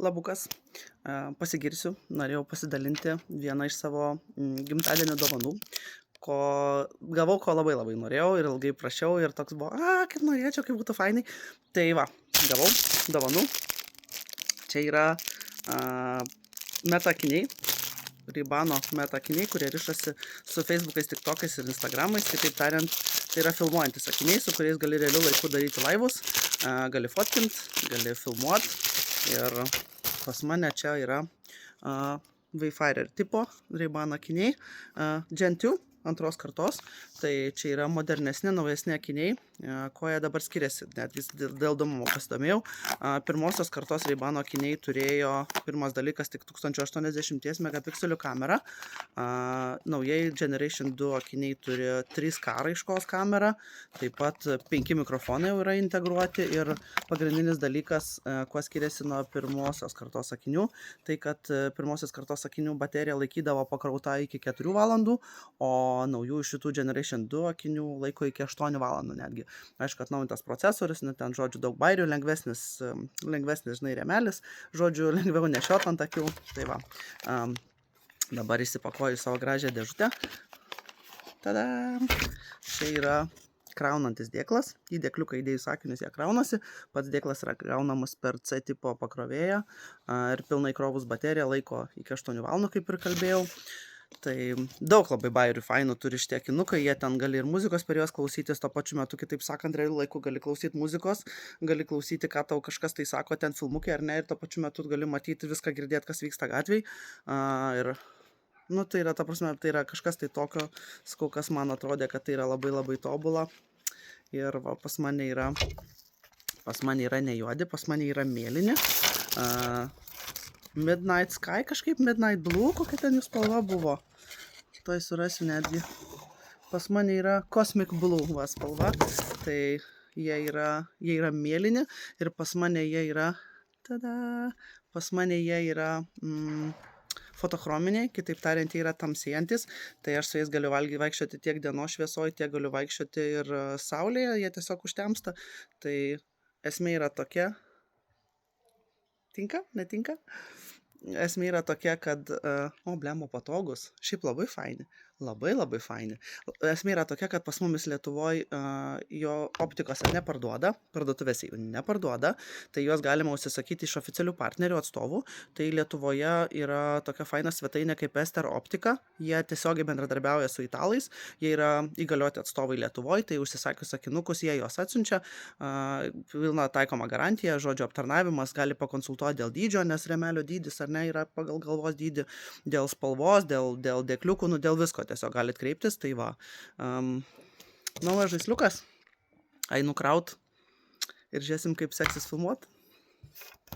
Labukas. Pasigirsiu, norėjau pasidalinti vieną iš savo gimtadienio dovanų, ko gavau, ko labai labai norėjau ir ilgai prašiau ir toks buvo, kaip norėčiau, kaip būtų fainai. Tai va, gavau dovanų. Čia yra meta akiniai, Ray-Bano meta akiniai, kurie rišasi su Facebook'ais, TikTok'ais ir Instagram'ais. Kitaip tariant, tai yra filmuojantis akiniai, su kuriais gali realiu laiku daryti laivus, gali fotkint, gali filmuot. Ir pas mane čia yra Wayfarer tipo Ray-Ban akiniai, Gen 2 antros kartos. Tai čia yra modernesni, naujesni akiniai. Kuo jie dabar skiriasi, net vis dėl įdomumo pasidomėjau. Pirmosios kartos Ray-Bano akiniai turėjo, pirmas dalykas, tik 1080 megapikselių kamerą. Naujai Generation 2 akiniai turi 3K raiškos kamerą, taip pat 5 mikrofonai jau yra integruoti ir pagrindinis dalykas, kuo skiriasi nuo pirmosios kartos akinių, tai kad pirmosios kartos akinių baterija laikydavo pakrauta iki 4 valandų, o naujų šitų Generation 2 akinių laiko iki 8 valandų netgi. Aišku, atnaujintas procesorius, ten, žodžiu, daug bairių, lengvesnis, žinai, rėmelis, žodžiu, lengviau nešiot ant akių. Tai va, dabar įsipakuoju savo gražią dėžutę. Tada! Čia yra kraunantis dėklas, į dėkliuką įdėjus akinius jie kraunasi, pats dėklas yra kraunamas per C tipo pakrovėją ir pilnai krovus bateriją laiko iki 8 valandų, kaip ir kalbėjau. Tai daug labai bairių fainų turi šitie akinukai, jie ten gali ir muzikos per juos klausytis, tuo pačiu metu, kitaip sakant, realiu laiku gali klausyti muzikos, gali klausyti, ką tau kažkas tai sako ten filmukai ar ne, ir tuo pačiu metu gali matyti viską, girdėti, kas vyksta gatvėj. Ir tai yra, ta prasme, tai yra kažkas tai tokio, sakau, kas man atrodė, kad tai yra labai labai tobula. Ir va, pas mane yra ne juodi, pas mane yra mėlyni. Midnight Sky, kažkaip Midnight Blue, kokia ten jų spalva buvo. Toj surasiu netgi. Pas mane yra Cosmic Blue spalva. Tai jie yra mėlyni ir pas mane jie yra, fotochrominiai, kitaip tariant, jie yra tamsėjantis. Tai aš su jais galiu vaikščioti tiek dienos šviesoj, tiek galiu vaikščioti ir saulėje, jie tiesiog užtemsta. Tai esmė yra tokia. Tinka? Netinka? Esmė yra tokia, kad, blemba patogus, šiaip labai faini, labai faini. Esmė yra tokia, kad pas mumis Lietuvoje jo optikose neparduoda, parduotuvėse jų neparduoda, tai juos galima užsisakyti iš oficialių partnerių atstovų. Tai Lietuvoje yra tokia faina svetainė kaip Ester Optika, jie tiesiogiai bendradarbiauja su italais, jie yra įgalioti atstovai Lietuvoje, tai užsisakius akinukus jie juos atsiunčia, pilna taikoma garantija, žodžio aptarnavimas, gali pakonsultuoti dėl dydžio, nes rėmelio dydis ar ne yra pagal galvos dydį, dėl spalvos, dėl dėkliukų, dėl visko tiesiog galit kreiptis. Tai va, naujas žaisliukas, einu kraut ir žiūrėsim, kaip seksis filmuot.